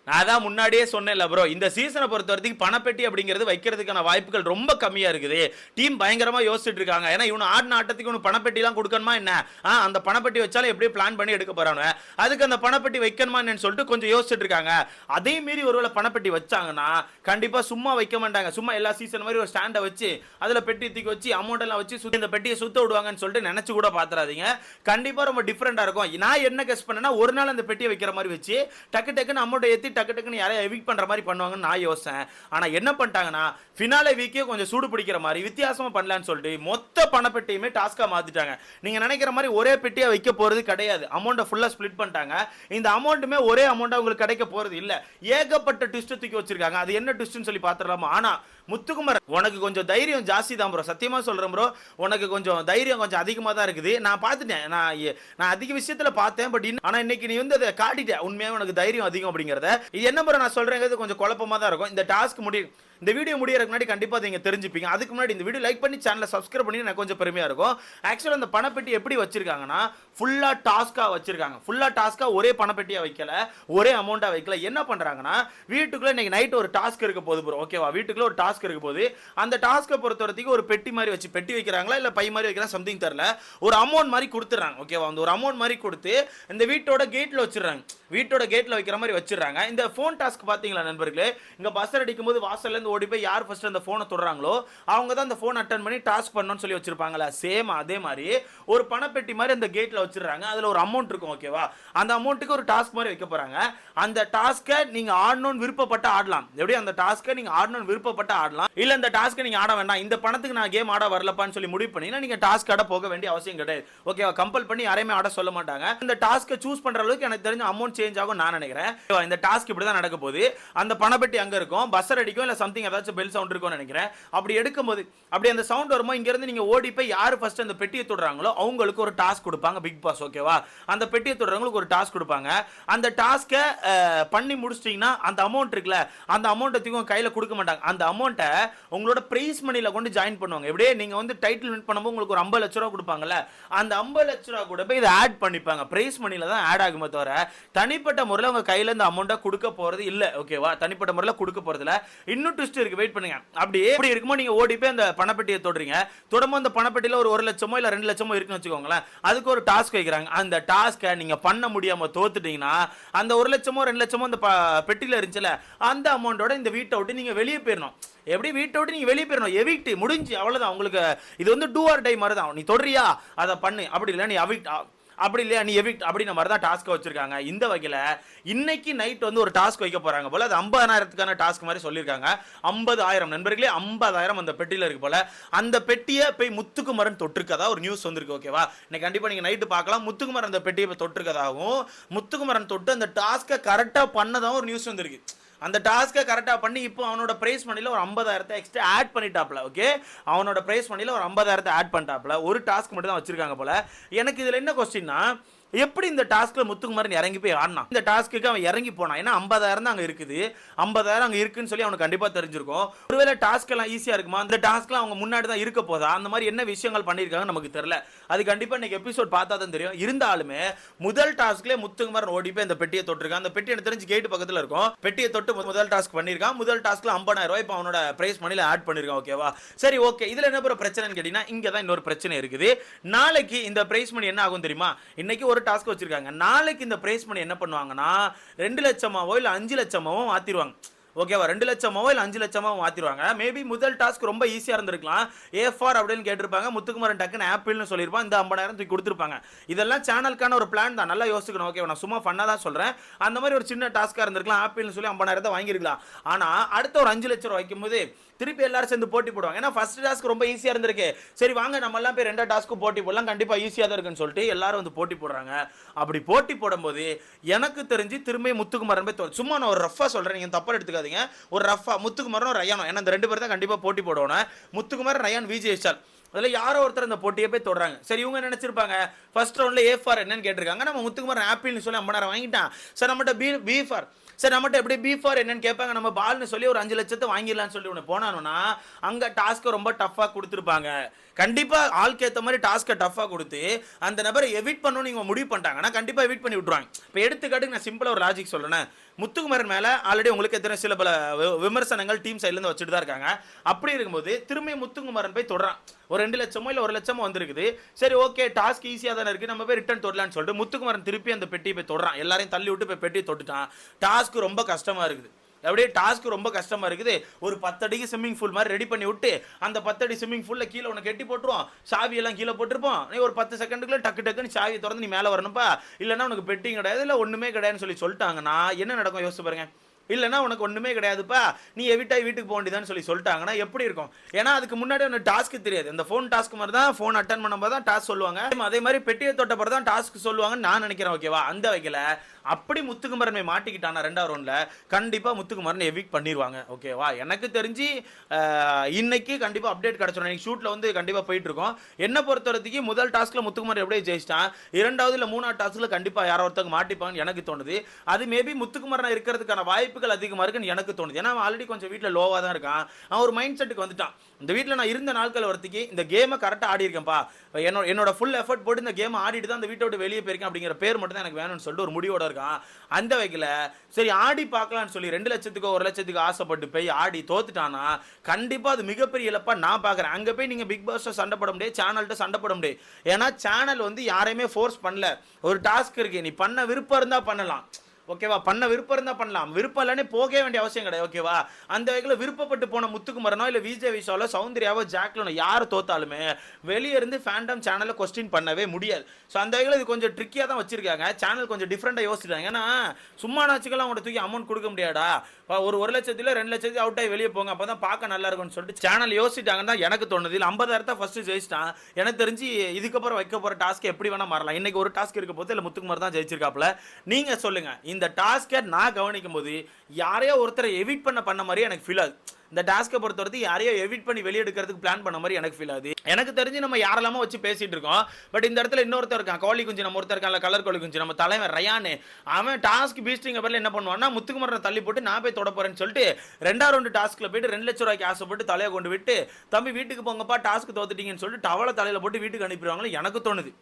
நான் தான் முன்னாடியே சொன்னேன்ல ப்ரோ, இந்த சீசனை பொறுத்த வரைக்கும் பணப்பெட்டி அப்படிங்கிறது வைக்கிறதுக்கான வாய்ப்புகள் ரொம்ப கம்மியா இருக்குது. டீம் பயங்கரமா யோசிச்சுட்டு இருக்காங்க. ஏன்னா இவனு ஆடின ஆட்டத்துக்கு இவனு பணப்பெட்டிலாம் கொடுக்கணுமா என்ன? அந்த பணப்பெட்டி வச்சாலும் எப்படியும் பிளான் பண்ணி எடுக்க போறானு. அதுக்கு அந்த பணப்பெட்டி வைக்கணுமா என்னன்னு சொல்லிட்டு கொஞ்சம் யோசிச்சுட்டு இருக்காங்க. அதே மீறி ஒருவேளை பணப்பெட்டி வச்சாங்கன்னா கண்டிப்பா சும்மா வைக்க மாட்டாங்க. சும்மா எல்லா சீசன் மாதிரி ஒரு ஸ்டாண்டை வச்சு அதுல பெட்டி தூக்கி வச்சு அமௌண்ட் எல்லாம் வச்சு இந்த பெட்டியை சுத்த விடுவாங்கன்னு சொல்லிட்டு நினைச்சு கூட பாத்துறாதீங்க. கண்டிப்பா ரொம்ப டிஃபரெண்டா இருக்கும். நான் என்ன கெஸ் பண்ணேன்னா ஒரு நாள் அந்த பெட்டியை வைக்கிற மாதிரி வச்சு டக்கு டக்குன்னு அமௌண்ட் ஏத்தி டக்கு டக்குன்னு யாரையும் எவிக்ட் பண்ற மாதிரி பண்ணுவாங்கன்னு நான் யோசிச்சேன். ஆனா என்ன பண்ணிட்டாங்கன்னா ஃபினாலே வீக்கே கொஞ்சம் சூடு பிடிக்கிற மாதிரி வித்தியாசமா பண்ணலாம்னு சொல்லிட்டு மொத்த பணப்பெட்டியுமே டாஸ்கா மாத்திட்டாங்க. நீங்க நினைக்கிற மாதிரி ஒரே பெட்டியா வைக்க போறது கிடையாது. அமௌண்ட்டை ஃபுல்லா ஸ்ப்ளிட் பண்ணிட்டாங்க. இந்த அமௌண்ட்டுமே ஒரே அமௌண்டா உங்களுக்கு கிடைக்க போறது இல்ல. ஏகப்பட்ட ட்விஸ்ட் தூக்கி வச்சிருக்காங்க. அது என்ன ட்விஸ்ட்னு சொல்லி பாத்துறலாமா? ஆனா முத்துக்குமார் உனக்கு கொஞ்சம் தைரியம் ஜாஸ்தி தான் ப்ரோ. சத்தியமா சொல்றேன் ப்ரோ, உனக்கு கொஞ்சம் தைரியம் கொஞ்சம் அதிகமா தான் இருக்குது. நான் பார்த்துட்டேன். நான் அதிக விஷயத்துல பார்த்தேன். பட் ஆனா இன்னைக்கு நீ வந்து அதை காட்டிட்ட. உண்மையாக உனக்கு தைரியம் அதிகம் அப்படிங்கறத. இது என்ன ப்ரோ நான் சொல்றேங்கிறது கொஞ்சம் குழப்பமா தான் இருக்கும். இந்த டாஸ்க் இந்த வீடியோ முடியறதுக்கு முன்னாடி கண்டிப்பா நீங்க தெரிஞ்சுப்பீங்க. அதுக்கு முன்னாடி இந்த வீடியோ லைக் பண்ணி சேனலை சப்ஸ்கிரைப் பண்ணி எனக்கு கொஞ்சம் பெருமையா இருக்கும். ஆக்சுவலா அந்த பணப்பெட்டி எப்படி வச்சிருக்காங்கன்னா ஃபுல்லா டாஸ்கா வச்சிருக்காங்க. ஃபுல்லா டாஸ்கா ஒரே பணப்பெட்டியா வைக்கல, ஒரே அமௌண்டா வைக்கல. என்ன பண்றாங்கன்னா வீட்டுக்குள்ள இன்னைக்கு நைட் ஒரு டாஸ்க் இருக்க போகுது ப்ரோ. ஓகேவா? வீட்டுக்குள்ள ஒரு டாஸ்க் இருக்க போகுது. அந்த டாஸ்க்கை பொறுத்த வரைக்கும் ஒரு பெட்டி மாதிரி வச்சு பெட்டி வைக்கிறாங்களா இல்ல பை மாதிரி வைக்கலாம் சம்திங் தெரியல. ஒரு அமௌண்ட் மாதிரி கொடுத்துறாங்க. ஓகேவா? அந்த ஒரு அமௌண்ட் மாதிரி கொடுத்து இந்த வீட்டோட கேட்ல வச்சிடறாங்க. வீட்டோட கேட்ல வைக்கிற மாதிரி வச்சிடறாங்க. இந்த ஃபோன் டாஸ்க் பாத்தீங்களா நண்பர்களே? இங்க பஸ் அடிக்கும் போது வாசல்ல இருந்து ஓடி போய் யார் ஃபர்ஸ்ட் அந்த போனை தொடுறாங்களோ அவங்க தான் அந்த போன் அட்டெண்ட் பண்ணி டாஸ்க் பண்ணணும்னு சொல்லி வச்சிருப்பாங்களா? சேம் அதே மாதிரி ஒரு பணப்பெட்டி மாதிரி அந்த கேட்ல வச்சிடறாங்க. அதுல ஒரு அமௌண்ட் இருக்கும். ஓகேவா? அந்த அமௌண்ட்டுக்கு ஒரு டாஸ்க் மாதிரி வைக்க போறாங்க. அந்த டாஸ்க்கை நீங்க ஆடணும்னு விருப்பப்பட்ட ஆடலாம். எப்படி அந்த டாஸ்க்கை நீங்க ஆடணும்னு விருப்பப்பட்ட ஆடலாம். இல்ல இந்த டாஸ்க்கை நீங்க ஆட வேண்டாம், இந்த பணத்துக்கு நான் கேம் ஆட வரலப்பான்னு சொல்லி முடிவு பண்ணீங்கன்னா நீங்க டாஸ்க் ஆட போக வேண்டிய அவசியம் கிடையாது. ஓகேவா? கம்பல் பண்ணி யாரையுமே ஆட சொல்ல மாட்டாங்க. இந்த டாஸ்க்கை சூஸ் பண்ற அளவுக்கு எனக்கு தெரிஞ்ச அமௌண்ட் சேஞ்ச் ஆகும் நான் நினைக்கிறேன். இந்த டாஸ்க் இப்படி தான் நடக்க போகுது. அந்த பணப்பெட்டி அங்க இருக்கும், பஸ் அடிக்கும் இல்ல சம்திங் ஏதாச்சும் பெல் சவுண்ட் இருக்கும்னு நினைக்கிறேன். அப்படி எடுக்கும்போது அப்படி அந்த சவுண்ட் வரும்போது இங்க இருந்து நீங்க ஓடி போய் யாரு ஃபர்ஸ்ட் அந்த பெட்டியை தொடுறாங்களோ அவங்களுக்கு ஒரு டாஸ்க் கொடுப்பாங்க பிக் பாஸ். ஓகேவா? அந்த பெட்டியை தொடுறவங்களுக்கு ஒரு டாஸ்க் கொடுப்பாங்க. அந்த டாஸ்க்கை பண்ணி முடிச்சிட்டீங்கன்னா அந்த அமௌண்ட் இருக்குல்ல, அந்த அமௌண்ட்டை கையில கொடுக்க மாட்டாங்க. அந்த அமௌண்ட்டை உங்களோட பிரைஸ் மணில கொண்டு ஜாயின் பண்ணுவாங்க. எப்படியே நீங்க வந்து டைட்டில் வின் பண்ணும்போது உங்களுக்கு ஒரு 50 லட்சம் ரூபாய் கொடுப்பாங்கல்ல, அந்த 50 லட்சம் ரூபாய் கூட போய் இதை ஆட் பண்ணிப்பாங்க. பிரைஸ் மணில தான் ஆட் ஆகுமே தவிர தனிப்பட்ட முறையில் உங்க கையில இந்த அமௌண்ட்டை கொடுக்க போறது இல்ல. ஓகேவா? தனிப்பட்ட முறையில் கொடுக்க போறது இல்ல. இன்னும் ட்விஸ்ட் இருக்கு, வெயிட் பண்ணுங்க. அப்படியே இப்படி இருக்கும்போது நீங்க ஓடி போய் அந்த பணப்பெட்டியை தொடுறீங்க. தொடர்ந்து அந்த பணப்பெட்டியில ஒரு 1 லட்சமோ இல்ல 2 லட்சமோ இருக்குன்னு வச்சுக்கோங்களேன். அதுக்கு ஒரு டாஸ்க் வைக்கிறாங்க. அந்த டாஸ்க்கை நீங்க பண்ண முடியாம தோத்துட்டீங்கன்னா அந்த 1 லட்சமோ 2 லட்சமோ அந்த பெட்டியில இருந்துச்சுல அந்த அமௌண்டோட இந்த வீட்டை விட்டு நீங்க வெளியே போயிடணும். எப்படி வீட்டை விட்டு நீங்க வெளியே போயிடணும். எவிக்ட் முடிஞ்சு அவ்வளவுதான். உங்களுக்கு இது வந்து டூ ஆர் டை மாதிரி தான். நீ தொடுறியா அதை பண்ணு, அப்படி இல்லை நீ எவிக்ட், அப்படி இல்லையா நீ எவிக்ட் அப்படின்ற மாதிரி தான் டாஸ்க் வச்சிருக்காங்க. இந்த வகையில் இன்னைக்கு நைட் வந்து ஒரு டாஸ்க் வைக்க போறாங்க போல. அது 50,000க்கான டாஸ்க் மாதிரி சொல்லியிருக்காங்க. 50,000 நண்பர்களே, 50,000 அந்த பெட்டியில் இருக்கு போல. அந்த பெட்டியை போய் முத்துக்குமரன் தொட்டிருக்கதா ஒரு நியூஸ் வந்திருக்கு. ஓகேவா? இன்னைக்கு கண்டிப்பா நீங்க நைட்டு பார்க்கலாம். முத்துக்குமரன் அந்த பெட்டியை தொட்டிருக்கதாகவும் முத்துக்குமரன் தொட்டு அந்த டாஸ்க்கை கரெக்டா பண்ணதாகவும் ஒரு நியூஸ் வந்திருக்கு. அந்த டாஸ்க்கை கரெக்டாக பண்ணி இப்போ அவனோட பிரைஸ் மணியில் ஒரு 50,000 எக்ஸ்ட்ரா ஆட் பண்ணிட்டாப்ல. ஓகே, அவனோட பிரைஸ் மணியில் ஒரு 50,000 ஆட் பண்ணிட்டாப்ல. ஒரு டாஸ்க் மட்டும் தான் வச்சிருக்காங்க போல. எனக்கு இதில் என்ன கொஸ்டின்னா, எப்படி இந்த டாஸ்க்ல முத்துக்குமாரன் இறங்கி போய் ஆடினான்? இந்த டாஸ்க்கு அவன் இறங்கி போனான். ஏன்னா 50,000 தான் அங்க இருக்குது. 50,000 அங்க இருக்குன்னு சொல்லி அவனுக்கு கண்டிப்பா தெரிஞ்சிருக்கும். ஒருவேளை டாஸ்க் எல்லாம் ஈஸியா இருக்குமா? அந்த டாஸ்க்லாம் அவங்க முன்னாடி தான் இருக்க போதா? அந்த மாதிரி என்ன விஷயங்கள் பண்ணிருக்காங்க நமக்கு தெரியல. அது கண்டிப்பா இன்னைக்கு எபிசோட் பார்த்தா தான் தெரியும். இருந்தாலுமே முதல் டாஸ்க்ல முத்துக்குமாரன் ஓடி போய் அந்த பெட்டியை தொட்டிருக்கான். அந்த பெட்டி எனக்கு தெரிஞ்சு கேட் பக்கத்துல இருக்கும். பெட்டியை தொட்டு முதல் டாஸ்க் பண்ணிருக்கான். முதல் டாஸ்க்ல 50,000 ரூபாய் இப்போ அவனோட பிரைஸ் மணில ஆட் பண்ணிருக்கான். ஓகேவா? சரி, ஓகே. இதுல என்ன பிரச்சனைன்னு கேட்டீங்கன்னா இங்க தான் இன்னொரு பிரச்சனை இருக்குது. நாளைக்கு இந்த பிரைஸ் மணி என்ன ஆகும் தெரியுமா? இன்னைக்கு ஒரு டாஸ்க் வச்சிருக்காங்க. நாளைக்கு இந்த பிரைஸ் மணி என்ன பண்ணுவாங்கன்னா 2 லட்சமாவோ இல்ல 5 லட்சமாவோ மாத்திடுவாங்க. ஓகேவா? 2 லட்சமாவோ இல்ல 5 லட்சமாவோ மாத்திடுவாங்க. மேபி முதல் டாஸ்க் ரொம்ப ஈஸியா இருந்திருக்கலாம். A4 அப்படின்னு கேட்டிருப்பாங்க. முத்துக்குமாரன் டக்குன்னு ஆப்பிள்னு சொல்லியிருப்பான். இந்த 50,000 தூக்கி கொடுத்துருப்பாங்க. இதெல்லாம் சேனலுக்கான ஒரு பிளான் தான். நல்லா யோசிக்கணும். ஓகே, நான் சும்மா ஃபன்னா தான் சொல்றேன். அந்த மாதிரி ஒரு சின்ன டாஸ்கா இருந்திருக்கலாம். ஆப்பிள்னு சொல்லி 50,000 வாங்கிருக்கலாம். ஆனா அடுத்த ஒரு 5 லட்சம் ரூபாய் வைக்கும்போது திருப்பி எல்லாரும் சேர்ந்து போட்டி போடுவாங்க. ஏன்னா ஃபர்ஸ்ட் டாஸ்க் ரொம்ப ஈஸியா இருந்திருக்கு. சரி வாங்க நம்ம எல்லாம் போய் 2 டாஸ்க்கும் போட்டி போடலாம், கண்டிப்பா ஈஸியா தான் இருக்குன்னு சொல்லிட்டு எல்லாரும் வந்து போட்டி போடுறாங்க. அப்படி போட்டி போடும்போது எனக்கு தெரிஞ்சு திரும்ப முத்துக்குமாரன் போய் சும்மா நான் ஒரு ரஃபா சொல்றேன், நீங்க தப்பா எடுத்துக்காதீங்க. ஒரு ரஃபா முத்துக்குமாரனும் ரயானும், ஏன்னா இந்த 2 பேர் தான் கண்டிப்பா போட்டி போடுவாங்க. முத்துக்குமார், ரயான், விஜய் விஷால், அதில் யாரோ ஒருத்தர் அந்த போட்டியை போய் தொடுறாங்க. சரி, இவங்க நினைச்சிருப்பாங்க ஃபர்ஸ்ட் ரவுண்ட்ல A4 என்னன்னு கேட்டிருக்காங்க. நம்ம முத்துக்குமார் ஆப்பிள்னு சொல்லி 50,000 வாங்கிட்டான். சார் நம்மகிட்ட B4, சார் நம்மகிட்ட எப்படி B4 என்னன்னு கேட்பாங்க. நம்ம பால்னு சொல்லி ஒரு 5 லட்சத்தை வாங்கிடலாம்னு சொல்லி ஒன்று போனானோன்னா அங்கே டாஸ்க்கை ரொம்ப டஃப்பாக கொடுத்துருப்பாங்க. கண்டிப்பாக ஆளுக்கு ஏற்ற மாதிரி டாஸ்க்கை டஃப்பாக கொடுத்து அந்த நபரை எவிட் பண்ணணும்னு நீங்கள் முடிவு பண்ணிட்டாங்கன்னா கண்டிப்பாக எவிட் பண்ணி விட்டுருவாங்க. இப்போ எடுத்துக்காட்டுக்கு நான் சிம்பிளாக ஒரு லாஜிக் சொல்கிறேன். முத்துக்குமரன் மேல ஆல்ரெடி உங்களுக்கு எத்தனை சில பல விமர்சனங்கள் டீம் சைட்ல இருந்து வச்சுட்டு தான் இருக்காங்க. அப்படி இருக்கும்போது திரும்பி முத்துக்குமரன் போய் தொடறான். ஒரு 2 லட்சமோ இல்ல 1 லட்சமோ வந்திருக்குது. சரி ஓகே டாஸ்க் ஈஸியா தானே இருக்கு, நம்ம போய் ரிட்டர்ன் தொடலாம்னு சொல்லிட்டு முத்துக்குமரன் திருப்பி அந்த பெட்டியை போய் தொடறான். எல்லாரையும் தள்ளி விட்டு போய் பெட்டியை தொட்டுட்டான். டாஸ்க் ரொம்ப கஷ்டமா இருக்குது. அப்படியே டாஸ்க் ரொம்ப கஷ்டமா இருக்குது. ஒரு 10 அடிக்கு ஸ்விம்மிங் பூல் மாதிரி ரெடி பண்ணி விட்டு அந்த 10 அடி ஸ்விம்மிங் பூல்ல கீழே உனக்கு கட்டி போட்டுருவோம், சாவி எல்லாம் கீழே போட்டிருப்போம், நீ ஒரு 10 செகண்டுக்குள்ள டக்கு டக்குன்னு சாவியை திறந்து நீ மேலே வரணும்ப்பா, இல்லைன்னா உனக்கு பெட்டிங் கிடையாது, இல்லை ஒண்ணுமே கிடையாதுன்னு சொல்லிட்டாங்கன்னா என்ன நடக்கும் யோசிச்சு பாருங்க. இல்லைன்னா உனக்கு ஒன்றுமே கிடையாதுப்பா, நீ எவிட்டாய் வீட்டுக்கு போக வேண்டியதான்னு சொல்லிட்டாங்கன்னா எப்படி இருக்கும்? ஏன்னா அதுக்கு முன்னாடி உனக்கு டாஸ்க்கு தெரியாது. இந்த ஃபோன் டாஸ்க் மாதிரி தான், ஃபோன் அட்டன் பண்ணும்போது தான் டாஸ்க் சொல்லுவாங்க. அதே மாதிரி பெட்டியை தொட்ட பிறகு தான் டாஸ்க் சொல்லுவாங்கன்னு நான் நினைக்கிறேன். ஓகேவா? அந்த வகையில் அப்படி முத்துக்குமரன் மாட்டிக்கிட்டானா 2வது ரவுண்டில், கண்டிப்பாக முத்துக்குமரன் எவிக் பண்ணிடுவாங்க. ஓகேவா? எனக்கு தெரிஞ்சு இன்னைக்கு கண்டிப்பாக அப்டேட் கிடச்சிடும். இன்னைக்கு ஷூட்டில் வந்து கண்டிப்பாக போயிட்டு இருக்கோம். என்னை பொறுத்தவரைக்கும் முதல் டாஸ்க்கில் முத்துக்குமரன் எப்படியே ஜெயிச்சிட்டான், 2வது இல்லை 3வது டாஸ்க்கில் கண்டிப்பாக யாரோ ஒருத்தங்க மாட்டிப்பாங்கன்னு எனக்கு தோணுது. அது மேபி முத்துக்குமரன் இருக்கிறதுக்கான வாய்ப்புகள் அதிகமாக இருக்குன்னு எனக்கு தோணுது. ஏன்னா அவன் ஆல்ரெடி கொஞ்சம் வீட்டில் லோவாக தான் இருக்கான். அவன் ஒரு மைண்ட் செட்டுக்கு வந்துட்டான். இந்த வீட்டில் நான் இருந்த நாட்கள் வரத்துக்கு இந்த கேமை கரெக்டாக ஆடி இருக்கேன்ப்பா, என்னோட ஃபுல் எஃபர்ட் போட்டு இந்த கேமை ஆடிட்டு தான் அந்த வீட்டை விட்டு வெளியே போயிருக்கேன் அப்படிங்கிற பேர் மட்டும் தான் எனக்கு வேணும்னு சொல்லிட்டு ஒரு முடிவோட இருக்கான். அந்த வகையில் சரி ஆடி பார்க்கலான்னு சொல்லி 2 லட்சத்துக்கு 1 லட்சத்துக்கு ஆசைப்பட்டு போய் ஆடி தோத்துட்டானா கண்டிப்பாக அது மிகப்பெரிய இழப்பா நான் பார்க்குறேன். அங்கே போய் நீங்கள் பிக் பாஸ்ட்டை சண்டை போட முடியாது, சேனல்கிட்ட சண்டை போட முடியாது. ஏன்னா சேனல் வந்து யாரையுமே ஃபோர்ஸ் பண்ணல. ஒரு டாஸ்க் இருக்கு, நீ பண்ண விருப்பம் இருந்தால் பண்ணலாம். ஓகேவா? பண்ண விருப்பம் இருந்தால் பண்ணலாம், விருப்பம் இல்லைன்னு போக வேண்டிய அவசியம் கிடையாது. ஓகேவா? அந்த வகையில் விருப்பப்பட்டு போன முத்துக்குமரனோ இல்லை விஜய் விஷாலோ சௌந்தர்யாவோ ஜாக்லினோ யார் தோத்தாலுமே வெளியே இருந்து ஃபேண்டம் சேனலை கொஸ்டின் பண்ணவே முடியாது. ஸோ அந்த வகையில் இது கொஞ்சம் ட்ரிக்கியாக தான் வச்சிருக்காங்க. சேனல் கொஞ்சம் டிஃப்ரெண்டாக யோசிச்சிட்டாங்க. ஏன்னா சும்மா நாச்சுக்கெல்லாம் அவங்கள்ட்ட தூக்கி அமௌண்ட் கொடுக்க முடியாடா, ஒரு 1 லட்சத்தில் 2 லட்சத்துக்கு அவுட் ஆகி வெளியே போங்க, அப்போ தான் பார்க்க நல்லா இருக்கும்னு சொல்லிட்டு சேனல் யோசிச்சிட்டாங்கன்னு தான் எனக்கு தோணுது. இல்லை 50,000 ஃபர்ஸ்ட் ஜெயிச்சிட்டான். எனக்கு தெரிஞ்சு இதுக்கப்புறம் வைக்க போகிற டாஸ்க் எப்படி வேணால் மாறலாம். இன்னைக்கு ஒரு டாஸ்க் இருக்க போது இல்லை முத்துக்குமர் தான் ஜெயிச்சிருக்காப்புல. நீங்கள் சொல்லுங்கள், இந்த டாஸ்கை நான் கவனிக்கும் போது யாரையோ ஒருத்தரை எவிட் பண்ண மாதிரி எனக்கு ஃபீல் ஆகுது. இந்த டாஸ்கை பொறுத்தவரைக்கும் யாரையோ எவிட் பண்ணி வெளியே எடுக்கிறதுக்கு பிளான் பண்ண மாதிரி எனக்கு ஃபீல் ஆகுது. எனக்கு தெரிஞ்சு நம்ம யாரெல்லாமோ வச்சு பேசிட்டு இருக்கோம். பட் இந்த இடத்துல இன்னொருத்தர் இருக்கான், கோழி குஞ்சு, நம்ம ஒருத்தர் இருக்கான் கலர் கோழி குஞ்சு, நம்ம தலைவன் ரயானு. அவன் டாஸ்க் பீஸ்டிங்க பேரில் என்ன பண்ணுவான்னா முத்துக்குமரனை தள்ளி போட்டு நான் போய் தொட போறேன்னு சொல்லிட்டு 2வது ரவுண்டு டாஸ்க்ல போயிட்டு 2 லட்சம் ரூபாய்க்கு ஆசைப்பட்டு தலையை கொண்டு விட்டு தம்பி வீட்டுக்கு போங்கப்பா டாஸ்க் தோத்துட்டீங்கன்னு சொல்லிட்டு டவலை தலையில போட்டு வீட்டுக்கு அனுப்பிடுவாங்கன்னு எனக்கு தோணுது.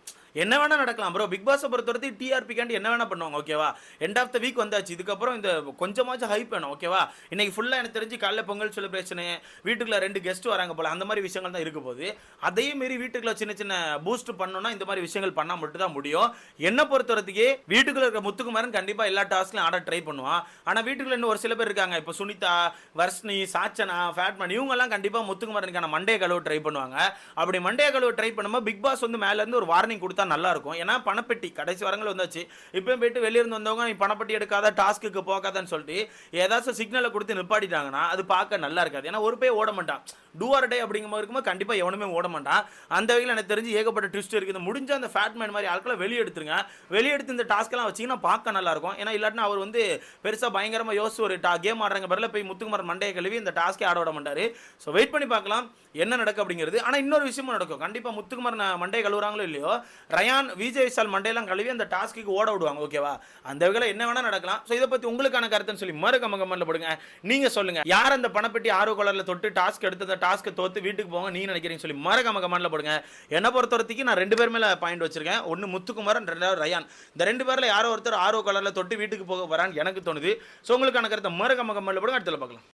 என்ன வேணா நடக்கலாம் ப்ரோ. பிக் பாஸை பொறுத்தவரைக்கும் டிஆர்பி காண்டி என்ன வேணா பண்ணுவாங்க. ஓகேவா? எண்ட் ஆஃப் த வீக் வந்தாச்சு, இதுக்கப்புறம் இந்த கொஞ்சமாச்சும் ஹைப் வேணும். ஓகேவா? இன்னைக்கு ஃபுல்லாக எனக்கு தெரிஞ்சு காலைல பொங்கல் செலிப்ரேஷனு, வீட்டுக்குள்ள 2 கெஸ்ட் வராங்க போல, அந்த மாதிரி விஷயங்கள் தான் இருக்க போது. அதையும் மீறி வீட்டுக்குள்ள சின்ன சின்ன பூஸ்ட் பண்ணணும்னா இந்த மாதிரி விஷயங்கள் பண்ணா மட்டும் தான் முடியும். என்ன பொறுத்தவரைக்கு வீட்டுக்குள்ள இருக்க முத்துக்குமாரன் கண்டிப்பா எல்லா டாஸ்க்லையும் ஆட ட்ரை பண்ணுவான். ஆனா வீட்டுக்குள்ள இன்னும் ஒரு சில பேர் இருக்காங்க. இப்போ சுனிதா, வர்ஷ்னி, சாச்சனா, ஃபேட்மேன் இவங்க எல்லாம் கண்டிப்பா முத்துக்குமாரனுக்கான மண்டே கழுவு ட்ரை பண்ணுவாங்க. அப்படி மண்டே கழுவு ட்ரை பண்ணும்போது பிக் பாஸ் வந்து மேல இருந்து ஒரு வார்னிங் கொடுத்தா நல்லா இருக்கும். ஏன்னா பணப்பெட்டி கடைசி வாரங்கள் வந்தாச்சு. இப்பயும் போயிட்டு வெளிய இருந்து வந்தவங்க நீ பணப்பெட்டி எடுக்காத, டாஸ்க்கு போகாதன்னு சொல்லிட்டு ஏதாச்சும் சிக்னலை கொடுத்து நிப்பாட்டிட்டாங்கன்னா அது பார்க்க நல்லா இருக்காது. ஏன்னா ஒரு பேர் ஓட மாட்டான். டூ ஆர் டே அப்படிங்கும்போது இருக்கும்போது கண்டிப்பா எவனுமே ஓட மாட்டான். அந்த வகையில் எனக்கு தெரிஞ்சு ஏகப்பட்ட ட்விஸ்ட் இருக்குது. முடிஞ்ச அந்த ஃபேட்மேன் மாதிரி ஆட்களை வெளியே எடுத்துருங்க. வெளியெடுத்து இந்த டாஸ்க்கெல்லாம் வச்சிங்கன்னா பார்க்க நல்லா இருக்கும். ஏன்னா இல்லாட்டினா அவர் வந்து பெருசாக பயங்கரமாக யோசிச்சு ஒரு கேம் ஆடுறாங்க பேரில் போய் முத்துக்குமாரன் மண்டையை கழுவி இந்த டாஸ்க்கே ஆட விட மாட்டார். ஸோ வெயிட் பண்ணி பார்க்கலாம் என்ன நடக்கும் அப்படிங்கிறது. ஆனால் இன்னொரு விஷயமும் நடக்கும். கண்டிப்பாக முத்துக்குமாரன் மண்டையை கழுவுறாங்களோ இல்லையோ, ரயான், விஜய் விஷால் மண்டையெல்லாம் கழுவி அந்த டாஸ்க்கு ஓட விடுவாங்க. ஓகேவா? அந்த வகையில் என்ன வேணா நடக்கலாம். ஸோ இதை பற்றி உங்களுக்கான கருத்துன்னு சொல்லி மறக்காம கமெண்ட்ல போடுங்க. நீங்கள் சொல்லுங்க, யார் அந்த பணப்பெட்டி ஆர்வ கலரில் தொட்டு டாஸ்க் எடுத்து அந்த டாஸ்க்கை தோத்து வீட்டுக்கு போங்க நீ நினைக்கிறீங்க சொல்லி மறக்காம கமெண்ட்ல போடுங்க. என்ன பொறுத்தவரைக்கும் நான் 2 பேர் மேல பாயிண்ட் வச்சிருக்கேன். ஒன்னு முத்துக்குமாரன், 2வது ரயான். இந்த 2 பேர்ல யாரோ ஒருத்தர் ஆர்வ கலர்ல தொட்டு வீட்டுக்கு போக வரான்னு எனக்கு தோணுது. ஸோ உங்களுக்கான கருத்தை மறக்காம கமெண்ட்ல போடுங்க. அடுத்த பார்க்கலாம்.